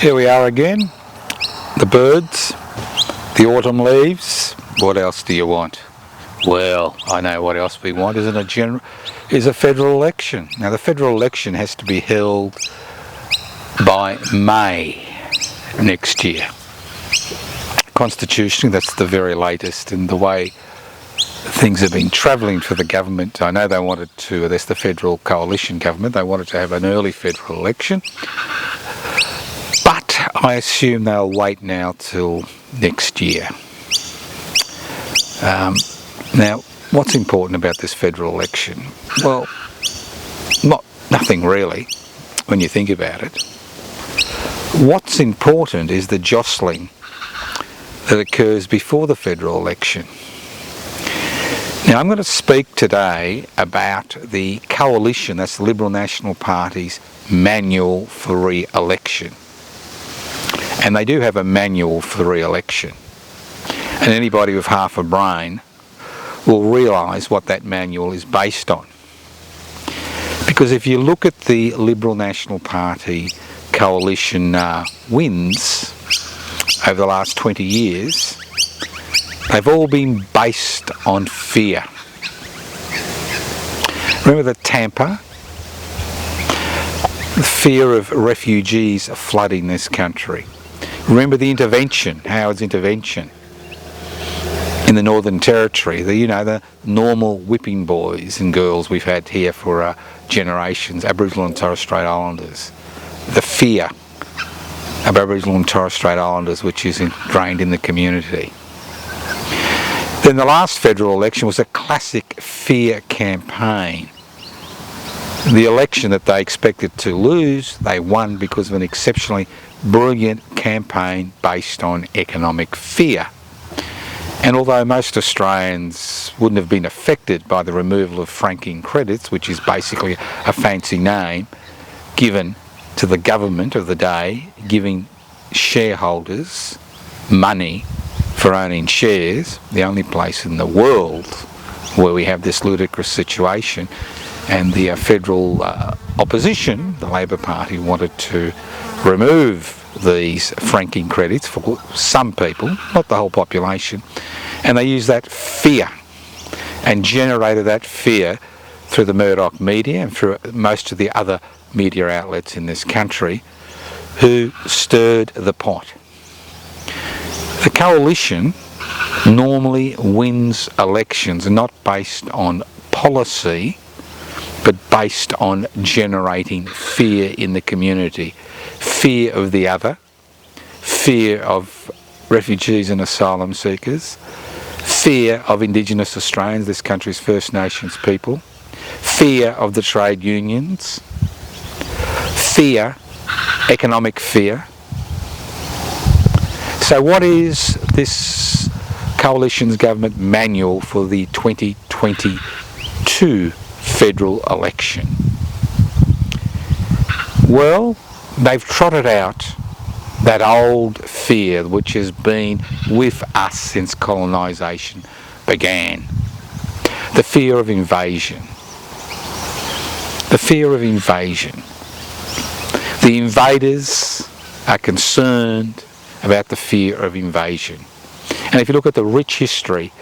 Here we are again, the birds, the autumn leaves. What else do you want? Well, I know what else we want is a federal election. Now the federal election has to be held by May next year. Constitutionally, that's the very latest in the way things have been travelling for the government. I know they wanted to, that's the federal coalition government, they wanted to have an early federal election. But I assume they'll wait now till next year. Now, what's important about this federal election? Well, nothing really, when you think about it. What's important is the jostling that occurs before the federal election. Now, I'm going to speak today about the coalition, that's the Liberal National Party's manual for re-election. And they do have a manual for re-election. And anybody with half a brain will realise what that manual is based on. Because if you look at the Liberal National Party coalition wins over the last 20 years, they've all been based on fear. Remember the Tampa? The fear of refugees flooding this country. Remember the intervention, Howard's intervention in the Northern Territory, the normal whipping boys and girls we've had here for generations, Aboriginal and Torres Strait Islanders. The fear of Aboriginal and Torres Strait Islanders which is ingrained in the community. Then the last federal election was a classic fear campaign. The election that they expected to lose, they won because of an exceptionally brilliant campaign based on economic fear. And although most Australians wouldn't have been affected by the removal of franking credits, which is basically a fancy name given to the government of the day, giving shareholders money for owning shares, the only place in the world where we have this ludicrous situation, and the federal opposition, the Labor Party, wanted to remove these franking credits for some people, not the whole population, and they used that fear and generated that fear through the Murdoch media and through most of the other media outlets in this country who stirred the pot. The coalition normally wins elections not based on policy but based on generating fear in the community. Fear of the other, fear of refugees and asylum seekers, fear of Indigenous Australians, this country's First Nations people, fear of the trade unions, fear, economic fear. So what is this coalition's government manual for the 2022 federal election? Well, they've trotted out that old fear which has been with us since colonisation began. The fear of invasion. The fear of invasion. The invaders are concerned about the fear of invasion. And if you look at the rich history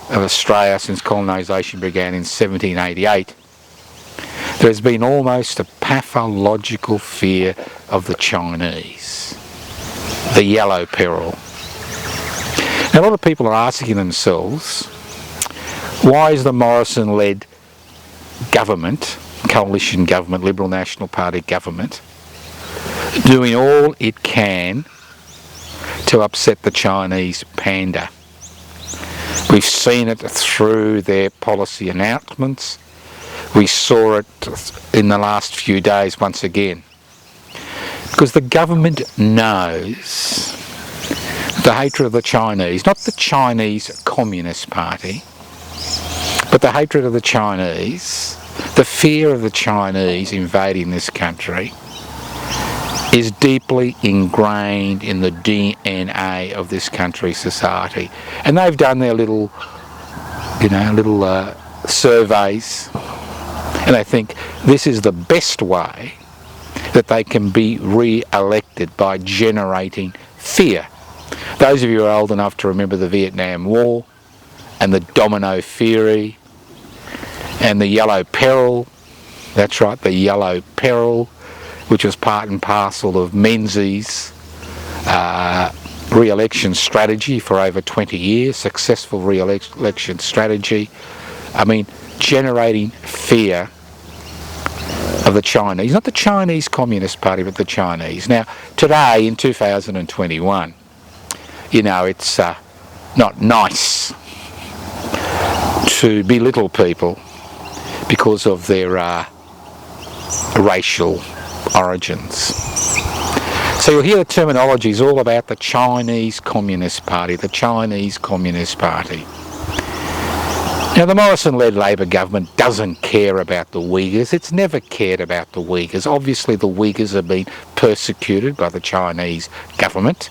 of Australia since colonisation began in 1788, there has been almost a pathological fear of the Chinese, the Yellow Peril. Now, a lot of people are asking themselves, why is the Morrison-led government, coalition government, Liberal National Party government, doing all it can to upset the Chinese panda? We've seen it through their policy announcements. We saw it in the last few days once again. Because the government knows the hatred of the Chinese, not the Chinese Communist Party, but the hatred of the Chinese, the fear of the Chinese invading this country, is deeply ingrained in the DNA of this country's society. And they've done their little surveys, and they think this is the best way that they can be re-elected by generating fear. Those of you who are old enough to remember the Vietnam War and the domino theory and the Yellow Peril, that's right, the Yellow Peril, which was part and parcel of Menzies' re-election strategy for over 20 years, successful re-election strategy. I mean, generating fear of the Chinese, not the Chinese Communist Party, but the Chinese. Now, today in 2021, you know, it's not nice to belittle people because of their racial origins. So you'll hear the terminology is all about the Chinese Communist Party, the Chinese Communist Party. Now, the Morrison-led Labor government doesn't care about the Uyghurs. It's never cared about the Uyghurs. Obviously, the Uyghurs have been persecuted by the Chinese government.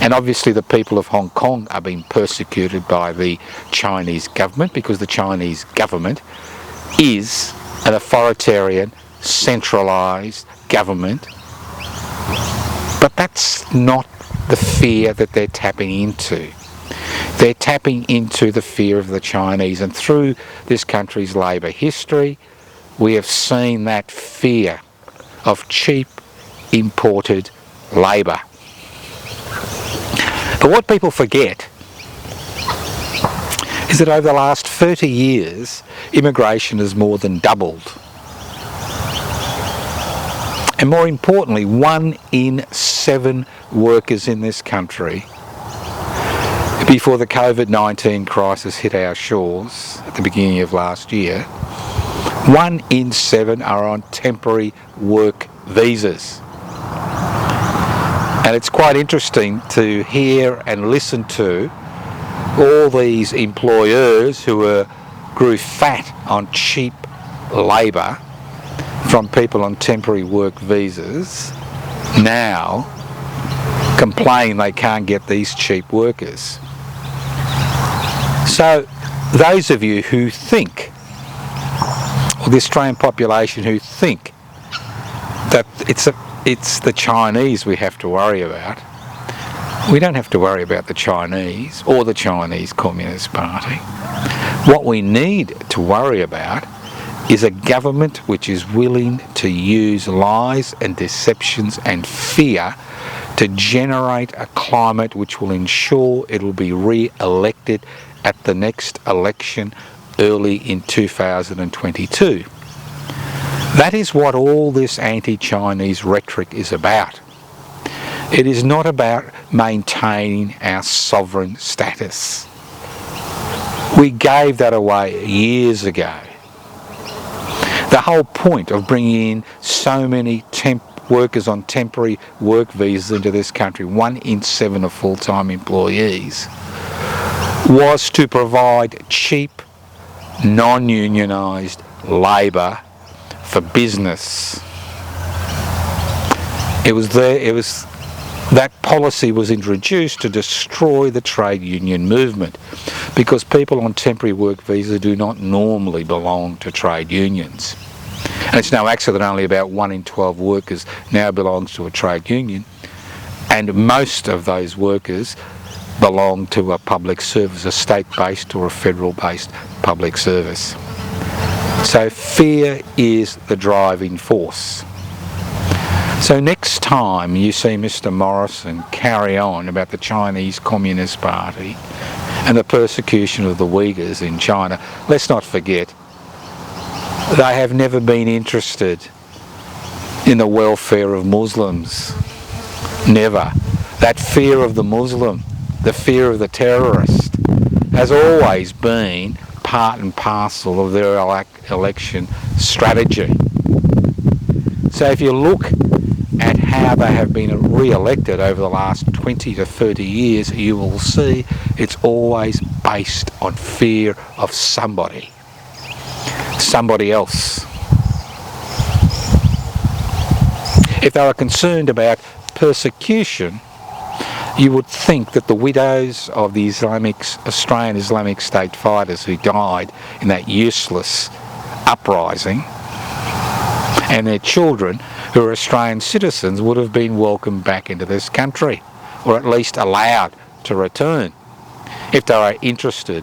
And obviously, the people of Hong Kong are being persecuted by the Chinese government because the Chinese government is an authoritarian, centralised government. But that's not the fear that they're tapping into. They're tapping into the fear of the Chinese, and through this country's labour history, we have seen that fear of cheap imported labour. But what people forget is that over the last 30 years, immigration has more than doubled. And more importantly, 1 in 7 workers in this country, before the COVID-19 crisis hit our shores at the beginning of last year, 1 in 7 are on temporary work visas. And it's quite interesting to hear and listen to all these employers who grew fat on cheap labour from people on temporary work visas now complain they can't get these cheap workers. So those of you who think, or the Australian population who think that it's the Chinese we have to worry about, we don't have to worry about the Chinese or the Chinese Communist Party. What we need to worry about is a government which is willing to use lies and deceptions and fear to generate a climate which will ensure it will be re-elected at the next election early in 2022. That is what all this anti-Chinese rhetoric is about. It is not about maintaining our sovereign status. We gave that away years ago. The whole point of bringing in so many workers on temporary work visas into this country, 1 in 7 are full-time employees, was to provide cheap, non-unionised labour for business. That policy was introduced to destroy the trade union movement, because people on temporary work visa do not normally belong to trade unions. And it's no accident only about 1 in 12 workers now belongs to a trade union, and most of those workers belong to a public service, a state-based or a federal-based public service. So fear is the driving force. So next time you see Mr. Morrison carry on about the Chinese Communist Party and the persecution of the Uyghurs in China, let's not forget they have never been interested in the welfare of Muslims. Never. That fear of the Muslim, the fear of the terrorist, has always been part and parcel of their election strategy. So if you look at how they have been re-elected over the last 20 to 30 years, you will see it's always based on fear of somebody else. If they were concerned about persecution, you would think that the widows of the Australian Islamic State fighters who died in that useless uprising, and their children who are Australian citizens would have been welcomed back into this country, or at least allowed to return, if they were interested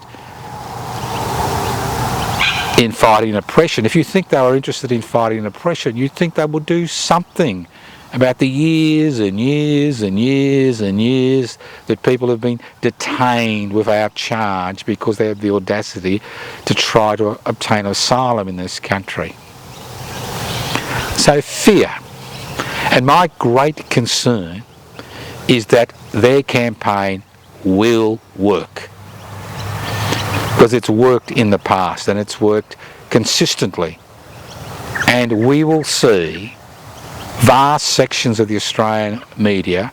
in fighting oppression. If you think they were interested in fighting oppression, you'd think they would do something about the years and years and years and years that people have been detained without charge because they have the audacity to try to obtain asylum in this country. So fear. And my great concern is that their campaign will work. Because it's worked in the past and it's worked consistently. And we will see vast sections of the Australian media,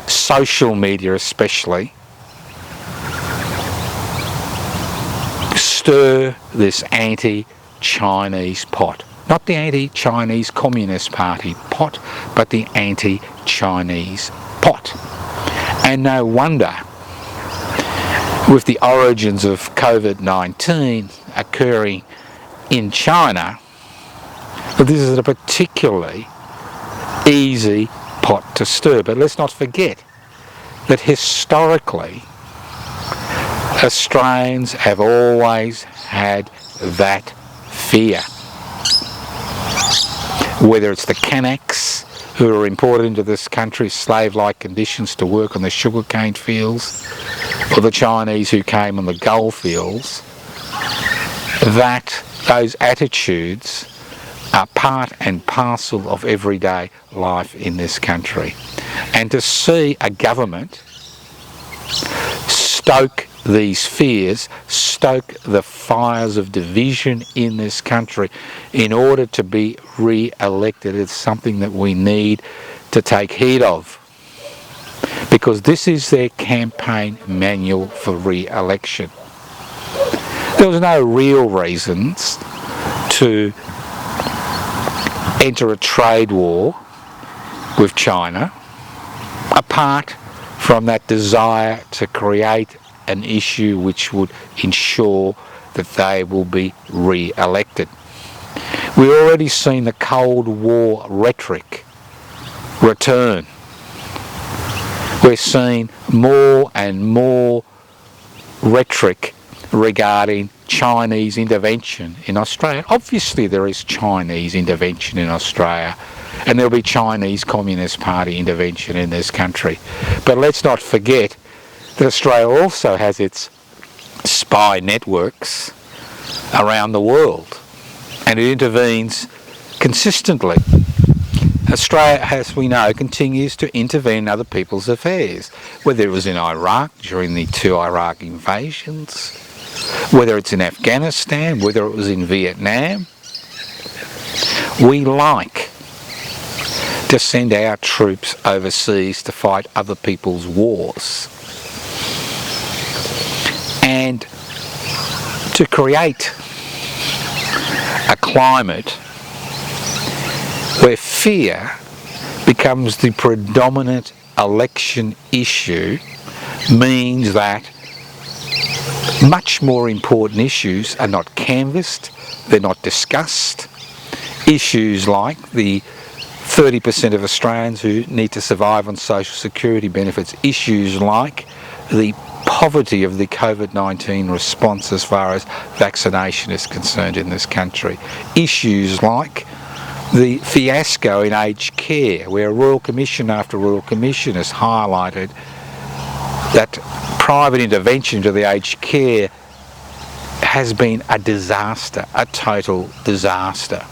social media especially, stir this anti-Chinese pot. Not the anti-Chinese Communist Party pot, but the anti-Chinese pot. And no wonder, with the origins of COVID-19 occurring in China, that this is a particularly easy pot to stir. But let's not forget that historically Australians have always had that fear. Whether it's the Kanaks who are imported into this country, slave-like conditions to work on the sugarcane fields, or the Chinese who came on the gold fields, that those attitudes are part and parcel of everyday life in this country. And to see a government stoke these fears, stoke the fires of division in this country in order to be re-elected is something that we need to take heed of. Because this is their campaign manual for re-election. There was no real reasons to enter a trade war with China, apart from that desire to create an issue which would ensure that they will be re-elected. We've already seen the Cold War rhetoric return. We're seeing more and more rhetoric regarding Chinese intervention in Australia. Obviously there is Chinese intervention in Australia, and there'll be Chinese Communist Party intervention in this country. But let's not forget that Australia also has its spy networks around the world, and it intervenes consistently. Australia, as we know, continues to intervene in other people's affairs, whether it was in Iraq during the 2 Iraq invasions, whether it's in Afghanistan, whether it was in Vietnam. We like to send our troops overseas to fight other people's wars, and to create a climate where fear becomes the predominant election issue means that much more important issues are not canvassed, they're not discussed. Issues like the 30% of Australians who need to survive on social security benefits, issues like the poverty of the COVID-19 response as far as vaccination is concerned in this country, issues like the fiasco in aged care, where Royal Commission after Royal Commission has highlighted that private intervention to the aged care has been a disaster, a total disaster.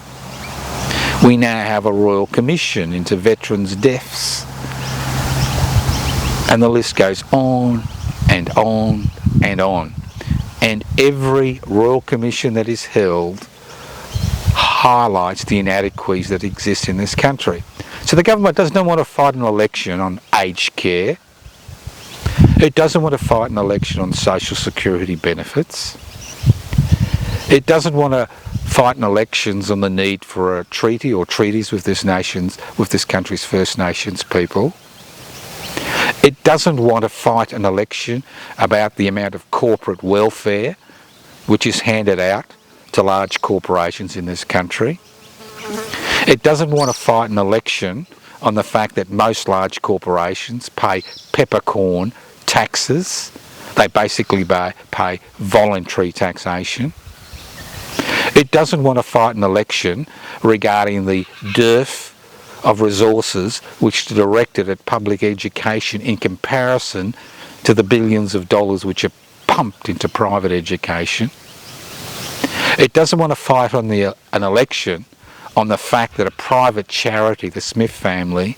We now have a Royal Commission into veterans' deaths, and the list goes on and on and on. And every Royal Commission that is held highlights the inadequacies that exist in this country. So the government does not want to fight an election on aged care. It doesn't want to fight an election on social security benefits. It doesn't want to fight an elections on the need for a treaty or treaties with this country's First Nations people. It doesn't want to fight an election about the amount of corporate welfare which is handed out to large corporations in this country. It doesn't want to fight an election on the fact that most large corporations pay peppercorn taxes. They basically pay voluntary taxation. It doesn't want to fight an election regarding the dearth of resources which are directed at public education in comparison to the billions of dollars which are pumped into private education. It doesn't want to fight on an election on the fact that a private charity, the Smith family,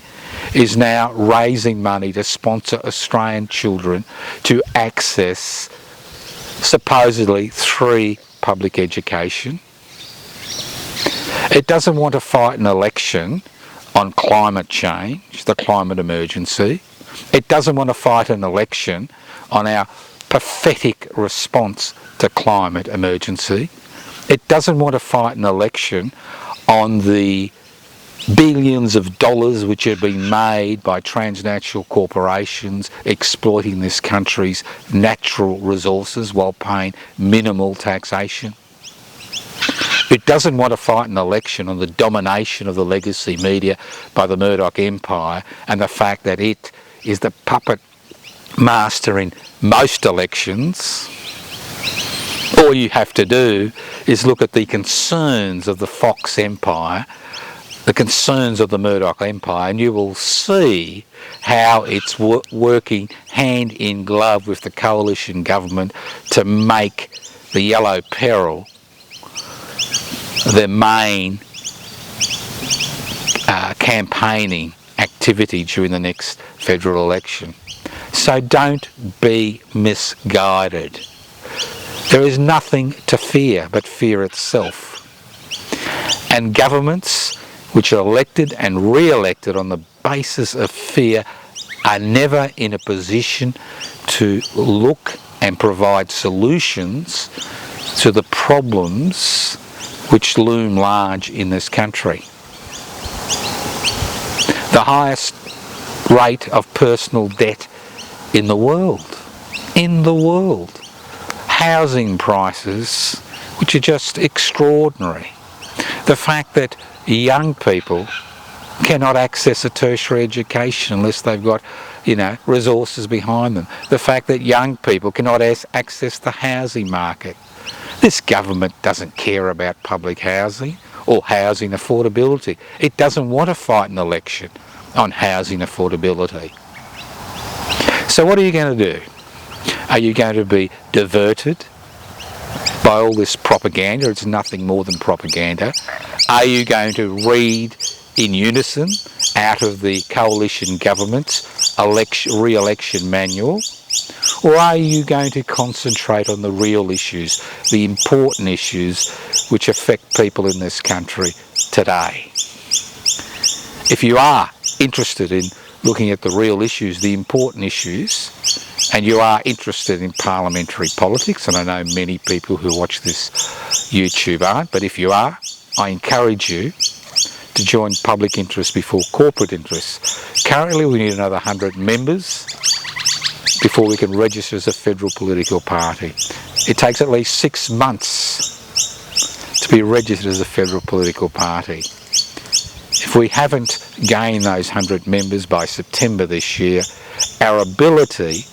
is now raising money to sponsor Australian children to access supposedly free public education. It doesn't want to fight an election on climate change, the climate emergency. It doesn't want to fight an election on our pathetic response to climate emergency. It doesn't want to fight an election on the billions of dollars which have been made by transnational corporations exploiting this country's natural resources while paying minimal taxation. It doesn't want to fight an election on the domination of the legacy media by the Murdoch empire and the fact that it is the puppet master in most elections. All you have to do is look at the concerns of the Fox empire, the concerns of the Murdoch empire, and you will see how it's working hand in glove with the coalition government to make the Yellow Peril the main campaigning activity during the next federal election. So don't be misguided. There is nothing to fear but fear itself. And governments which are elected and re-elected on the basis of fear are never in a position to look and provide solutions to the problems which loom large in this country. The highest rate of personal debt in the world. Housing prices which are just extraordinary. The fact that young people cannot access a tertiary education unless they've got, resources behind them. The fact that young people cannot access the housing market. This government doesn't care about public housing or housing affordability. It doesn't want to fight an election on housing affordability. So what are you going to do? Are you going to be diverted by all this propaganda? It's nothing more than propaganda. Are you going to read in unison out of the coalition government's re-election manual? Or are you going to concentrate on the real issues, the important issues which affect people in this country today? If you are interested in looking at the real issues, the important issues, and you are interested in parliamentary politics, and I know many people who watch this YouTube aren't, but if you are, I encourage you to join public interest before corporate interests. Currently we need another 100 members before we can register as a federal political party. It takes at least 6 months to be registered as a federal political party. If we haven't gained those 100 members by September this year, our ability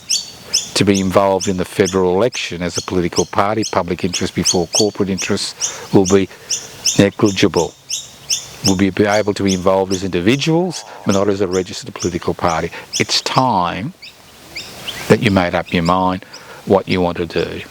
to be involved in the federal election as a political party, public interest before corporate interests, will be negligible. We'll be able to be involved as individuals, but not as a registered political party. It's time that you made up your mind what you want to do.